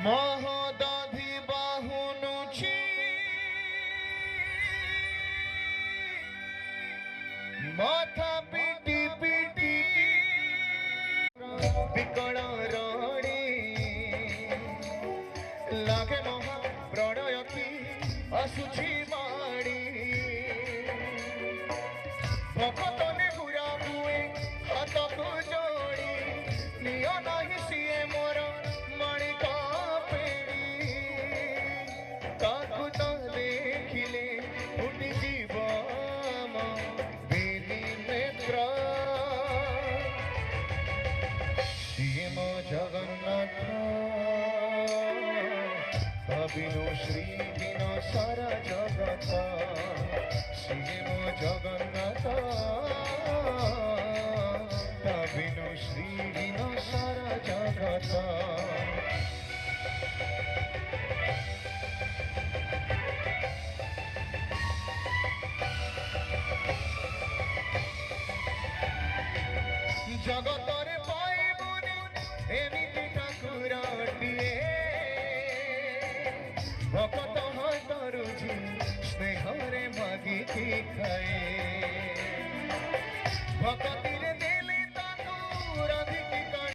মহদধি বাহুনুছি মাথা PT PT বিকল রড়ি লাগে মহা প্রণয় কি আসুছি মাড়ি ভকতনে ঘুরা বুয়ে হাতকু যোড়ি নিয় নাহি সিଏ মোর মাণিক পেড়ি তাকু তো দেখিলে ফুটি জীব বেলি নেত্র সিଏ মো জগন্নাথ ভাবিনু শ্রীহীন সারা জগত সিଏ মো জগন্নাথ ভাবিনু শ্রীহীন সারা জগত জগতরে পাইবনি এমিতি ঠাকুরটিয়ে ভকত হাতরুজি স্নেহরে মাগিকি খায়ে